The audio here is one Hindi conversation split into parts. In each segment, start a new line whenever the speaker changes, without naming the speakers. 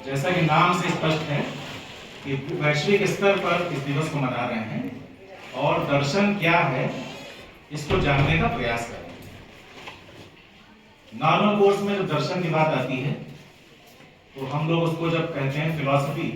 जैसा कि नाम से स्पष्ट है कि वैश्विक स्तर पर इस दिवस को मना रहे हैं और दर्शन क्या है इसको जानने का प्रयास कर रहे हैं। नॉर्मल कोर्स में जब दर्शन की बात आती है तो हम लोग उसको जब कहते हैं फिलॉसफी,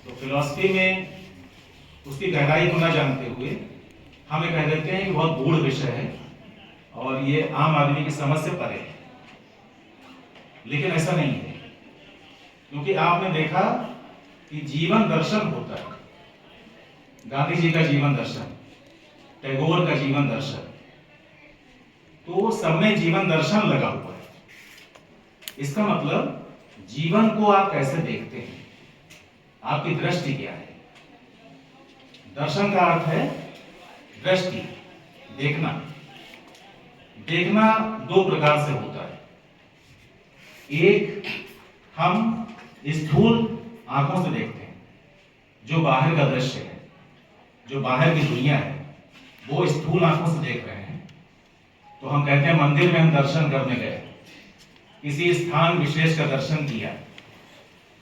तो फिलॉसफी में उसकी गहराई को न जानते हुए हम ये कह देते हैं कि बहुत गूढ़ विषय है और ये आम आदमी की समझ से परे है। लेकिन ऐसा नहीं है, क्योंकि आपने देखा कि जीवन दर्शन होता है। गांधी जी का जीवन दर्शन, टैगोर का जीवन दर्शन, तो सब में जीवन दर्शन लगा हुआ है। इसका मतलब जीवन को आप कैसे देखते हैं, आपकी दृष्टि क्या है। दर्शन का अर्थ है दृष्टि, देखना। देखना दो प्रकार से होता है। एक, हम स्थूल आंखों से देखते हैं, जो बाहर का दृश्य है, जो बाहर की दुनिया है, वो स्थूल आंखों से देख रहे हैं। तो हम कहते हैं मंदिर में हम दर्शन करने गए, किसी स्थान विशेष का दर्शन किया,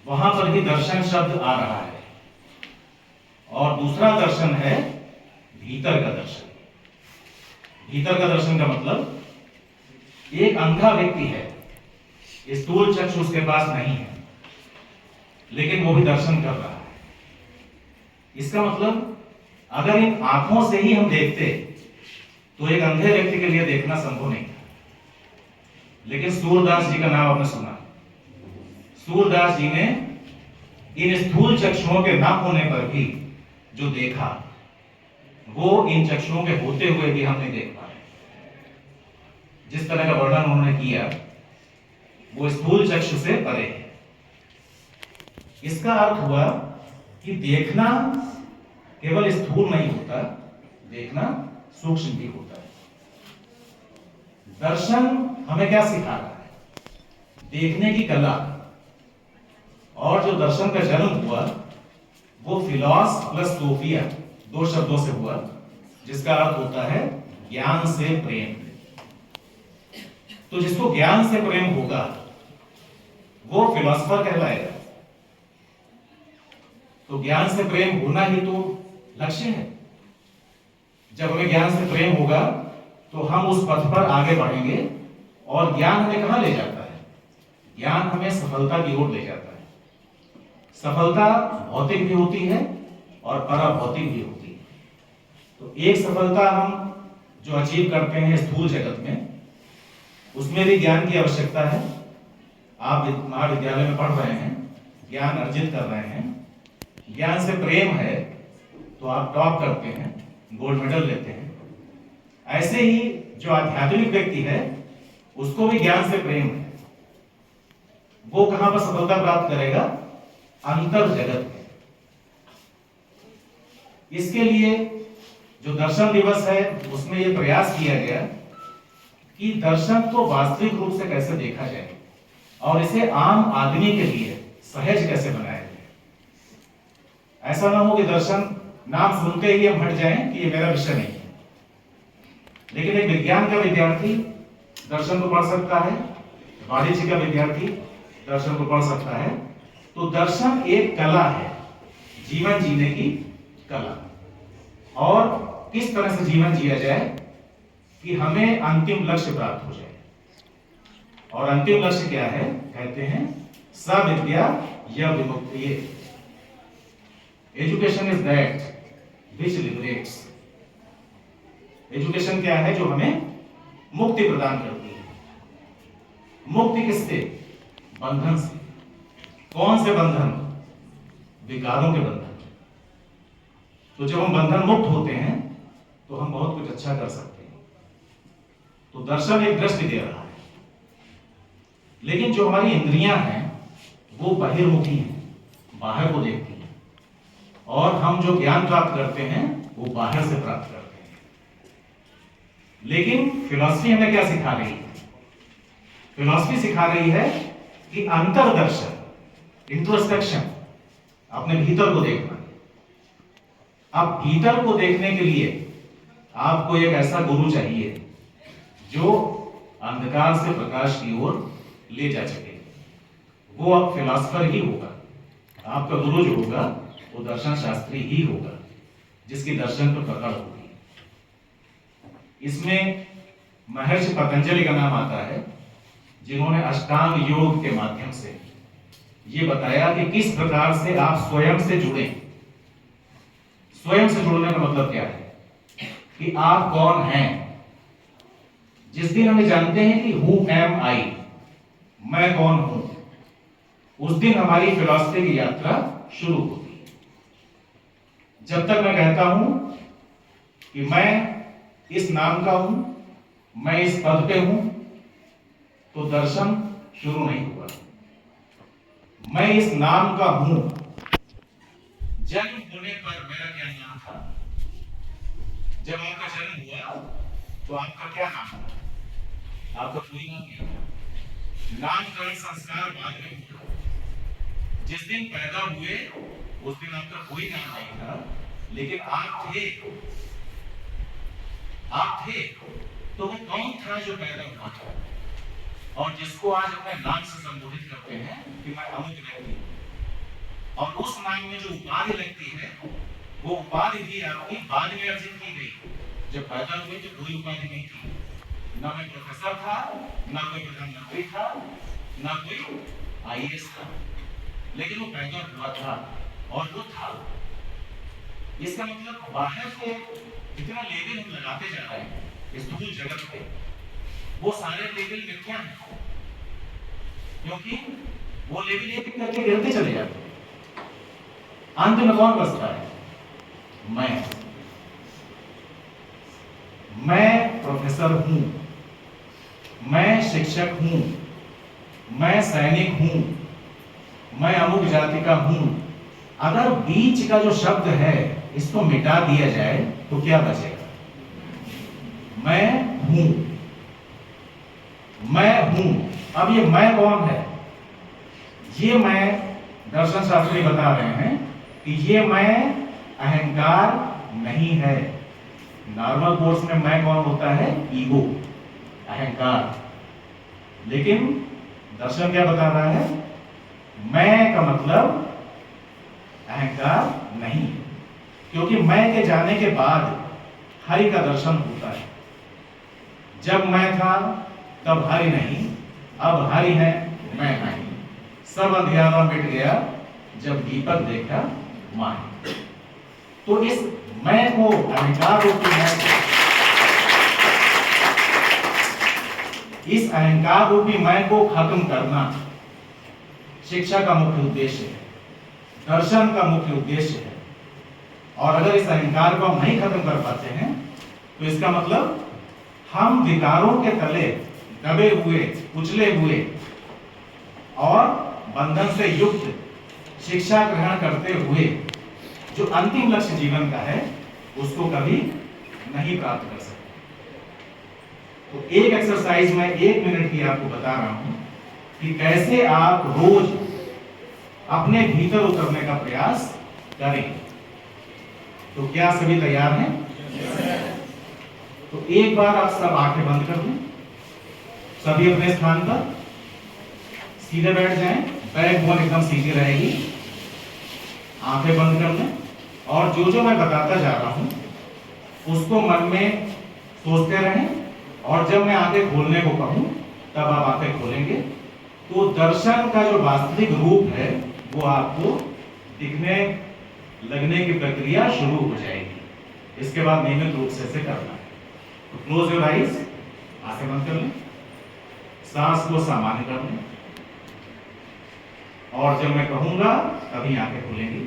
वहां पर भी दर्शन शब्द आ रहा है। और दूसरा दर्शन है भीतर का दर्शन। भीतर का दर्शन का मतलब एक अंधा व्यक्ति है, स्थूल चक्षु उसके पास नहीं है, लेकिन वो भी दर्शन कर रहा है। इसका मतलब अगर इन आंखों से ही हम देखते तो एक अंधे व्यक्ति के लिए देखना संभव नहीं था। लेकिन सूरदास जी का नाम आपने सुना। सूरदास जी ने इन स्थूल चक्षुओं के ना होने पर भी जो देखा, वो इन चक्षुओं के होते हुए भी हम नहीं देख पाए। जिस तरह का वर्णन उन्होंने किया वो स्थूल चक्षु से परे है। इसका अर्थ हुआ कि देखना केवल स्थूल नहीं होता, देखना सूक्ष्म भी होता है। दर्शन हमें क्या सिखा रहा है? देखने की कला। और जो दर्शन का जन्म हुआ वो फिलॉस प्लस सोफिया, दो शब्दों से हुआ, जिसका अर्थ होता है ज्ञान से प्रेम। तो जिसको ज्ञान से प्रेम होगा वो फिलॉसफर कहलाएगा। तो ज्ञान से प्रेम होना ही तो लक्ष्य है। जब हमें ज्ञान से प्रेम होगा तो हम उस पथ पर आगे बढ़ेंगे। और ज्ञान हमें कहां ले जाता है? ज्ञान हमें सफलता की ओर ले जाता है। सफलता भौतिक भी होती है और पराभौतिक भी होती है। तो एक सफलता हम जो अचीव करते हैं स्थूल जगत में, उसमें भी ज्ञान की आवश्यकता है। आप महाविद्यालय में पढ़ रहे हैं, ज्ञान अर्जित कर रहे हैं, ज्ञान से प्रेम है तो आप टॉप करते हैं, गोल्ड मेडल लेते हैं। ऐसे ही जो आध्यात्मिक व्यक्ति है उसको भी ज्ञान से प्रेम है। वो कहां पर सफलता प्राप्त करेगा? अंतर जगत में। इसके लिए जो दर्शन दिवस है उसमें यह प्रयास किया गया कि दर्शन को वास्तविक रूप से कैसे देखा जाए और इसे आम आदमी के लिए सहज कैसे बनाया जाए। ऐसा ना हो कि दर्शन नाम सुनते ही हम हट जाएं कि ये मेरा विषय नहीं है। लेकिन एक विज्ञान का विद्यार्थी दर्शन को पढ़ सकता है, वाणिज्य का विद्यार्थी दर्शन को पढ़ सकता है। तो दर्शन एक कला है, जीवन जीने की कला। और किस तरह से जीवन जिया जाए कि हमें अंतिम लक्ष्य प्राप्त हो जाए। और अंतिम लक्ष्य क्या है? कहते हैं स विद्या या विमुक्ति। Education is that which liberates. Education क्या है? जो हमें मुक्ति प्रदान करती है। मुक्ति किससे? बंधन से। कौन से बंधन? विकारों के बंधन। तो जब हम बंधन मुक्त होते हैं तो हम बहुत कुछ अच्छा कर सकते हैं। तो दर्शन एक दृष्टि दे रहा है। लेकिन जो हमारी इंद्रियां हैं वो बहिर्मुखी हैं, बाहर को देखती हैं। और हम जो ज्ञान प्राप्त करते हैं वो बाहर से प्राप्त करते हैं। लेकिन फिलॉसफी हमें क्या सिखा रही है? फिलॉसफी सिखा रही है कि अंतर्दर्शन, इंट्रोस्पेक्शन, अपने भीतर को देखना। अब भीतर को देखने के लिए आपको एक ऐसा गुरु चाहिए जो अंधकार से प्रकाश की ओर ले जा सके। वो अब फिलॉसफर ही होगा। आपका गुरु जो होगा वो दर्शन शास्त्री ही होगा, जिसकी दर्शन पर पकड़ होगी। इसमें महर्षि पतंजलि का नाम आता है, जिन्होंने अष्टांग योग के माध्यम से ये बताया कि किस प्रकार से आप स्वयं से जुड़े। स्वयं से जुड़ने का मतलब क्या है कि आप कौन हैं। जिस दिन हमें जानते हैं कि हु एम आई, मैं कौन हूं, उस दिन हमारी फिलॉसफी की यात्रा शुरू होती है। जब तक मैं कहता हूं कि मैं इस नाम का हूं, मैं इस पद पे हूं, तो दर्शन शुरू नहीं हुआ। मैं इस नाम का हूं, जन्म होने पर मेरा क्या नाम था। जब आपका जन्म हुआ तो आपका क्या नाम था, आपका कोई नाम क्या था। नामकरण संस्कार बाद में हुआ। जिस दिन पैदा हुए उस दिन आपका कोई नाम नहीं था, लेकिन आप थे। तो वो कौन था जो पैदा हुआ था और जिसको आज अपने नाम से संबोधित करते हैं कि मैं अमुक व्यक्ति हूं। और उस नाम में जो उपाधि लगती है, वो उपाधि भी आपकी बाद में अर्जित की गई। जब पैदा हुए तो कोई उपाधि नहीं थी, ना मैं प्रोफेसर था, ना कोई प्रधानमंत्री था, ना कोई आईएएस था, लेकिन वो पैदा हुआ था और वो था। इसका मतलब बाहर से जितना लेबल हम लगाते जा रहे हैं इस स्थूल जगत पे, वो सारे लेबल मिथ्या हैं, क्योंकि वो लेबल एक एक करके गिरते चले जाते हैं। अंत में कौन बचता है, मैं प्रोफेसर हूं, मैं शिक्षक हूं, मैं सैनिक हूं, मैं अमुक जाति का हूं। अगर बीच का जो शब्द है इसको मिटा दिया जाए तो क्या बचेगा। मैं हूं, मैं हूं। अब ये मैं कौन है, ये मैं दर्शन शास्त्री बता रहे हैं कि ये मैं अहंकार नहीं है। नॉर्मल कोर्स में मैं कौन होता है, ईगो, अहंकार। लेकिन दर्शन क्या बता रहा है, मैं का मतलब अहंकार नहीं, क्योंकि मैं के जाने के बाद हरि का दर्शन होता है। जब मैं था तब हरि नहीं, अब हरि है मैं नहीं। सब अंधियारा मिट गया जब दीपक देखा माही। तो इस मैं को, अहंकार रूपी मैं को, इस अहंकार रूपी मैं को खत्म करना शिक्षा का मुख्य उद्देश्य है, दर्शन का मुख्य उद्देश्य है। और अगर इस अहंकार को हम नहीं खत्म कर पाते हैं तो इसका मतलब हम विकारों के तले दबे हुए, कुचले हुए और बंधन से युक्त शिक्षा ग्रहण करते हुए जो अंतिम लक्ष्य जीवन का है उसको कभी नहीं प्राप्त कर सकते। तो एक एक्सरसाइज में 1 मिनट की आपको बता रहा हूं कि कैसे आप रोज अपने भीतर उतरने का प्रयास करें। तो क्या सभी तैयार हैं? तो एक बार आप सब आंखें बंद कर लें, सभी अपने स्थान पर सीधे बैठ जाएं, बैकबोन एकदम सीधी रहेगी। आंखें बंद कर लें और जो जो मैं बताता जा रहा हूं उसको मन में सोचते रहें, और जब मैं आंखें खोलने को कहूं तब आप आंखें खोलेंगे तो दर्शन का जो वास्तविक रूप है वो आपको दिखने लगने की प्रक्रिया शुरू हो जाएगी। इसके बाद नियमित रूप से इसे करना है। तो क्लोज योर आईज, आंखें बंद कर लें, सांस को सामान्य कर लें, और जब मैं कहूंगा तभी आंखें खुलेंगी।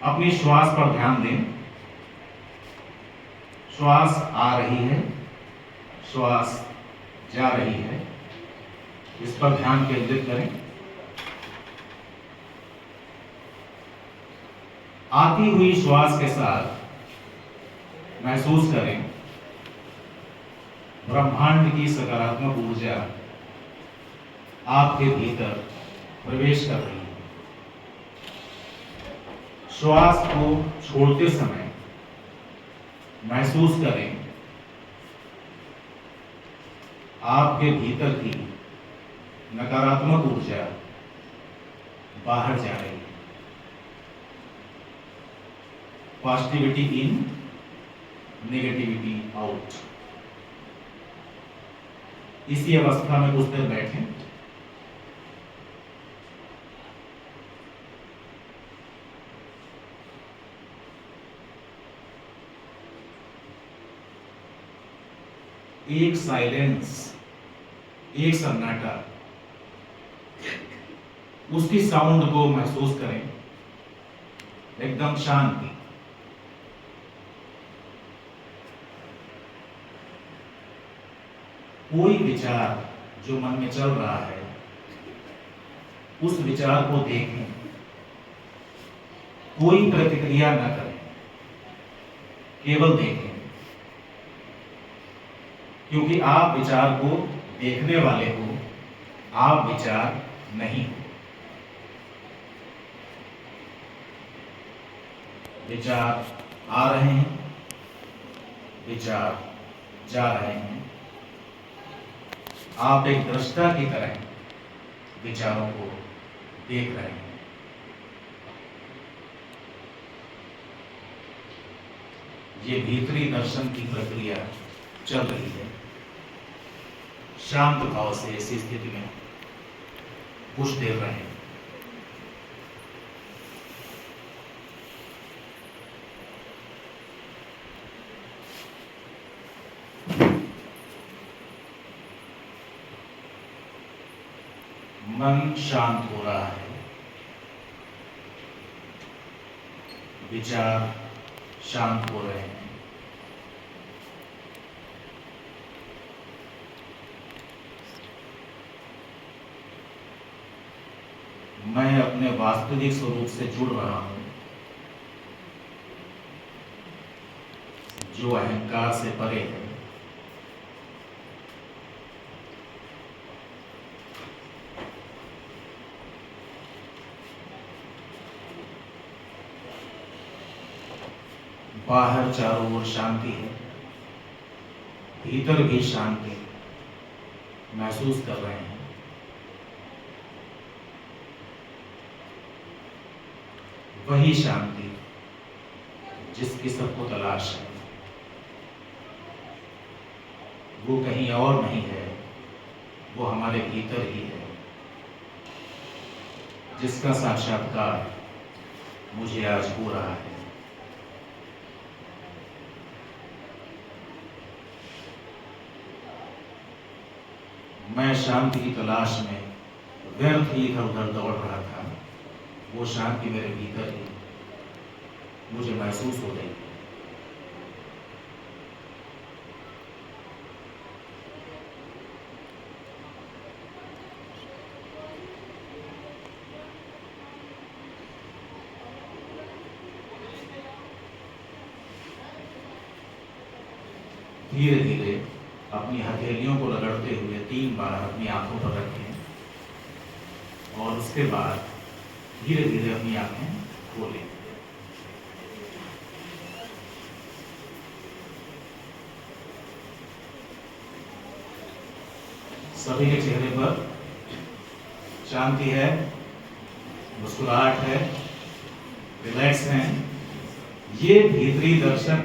अपनी श्वास पर ध्यान दें। श्वास आ रही है, श्वास जा रही है, इस पर ध्यान केंद्रित करें। आती हुई श्वास के साथ महसूस करें ब्रह्मांड की सकारात्मक ऊर्जा आपके भीतर प्रवेश कर रही है। श्वास को छोड़ते समय महसूस करें आपके भीतर की नकारात्मक ऊर्जा बाहर जा रही है। Positivity in, negativity out. इसी अवस्था में कुछ देर बैठे। एक साइलेंस, एक सन्नाटा, उसकी साउंड को महसूस करें। एकदम शांति। कोई विचार जो मन में चल रहा है उस विचार को देखें, कोई प्रतिक्रिया न करें, केवल देखें, क्योंकि आप विचार को देखने वाले हो, आप विचार नहीं हो। विचार आ रहे हैं, विचार जा रहे हैं। आप एक दृष्टा की तरह विचारों को देख रहे हैं। ये भीतरी दर्शन की प्रक्रिया चल रही है। शांत भाव से ऐसी स्थिति में कुछ देर रहें। मन शांत हो रहा है, विचार शांत हो रहे हैं। मैं अपने वास्तविक स्वरूप से जुड़ रहा हूं, जो अहंकार से परे है। बाहर चारों ओर शांति है, भीतर भी शांति महसूस कर रहे हैं। वही शांति जिसकी सबको तलाश है, वो कहीं और नहीं है, वो हमारे भीतर ही है, जिसका साक्षात्कार मुझे आज हो रहा है। मैं शांति की तलाश में व्यर्थ ही इधर उधर दौड़ रहा था। वो शांति मेरे भीतर ही मुझे महसूस हो रही। धीरे धीरे अपनी हथेलियों को रगड़ते हुए 3 बार अपनी आंखों पर रखें और उसके बाद धीरे धीरे अपनी आंखें खोलें। सभी के चेहरे पर शांति है, मुस्कुराहट है, रिलैक्स हैं। ये भीतरी दर्शन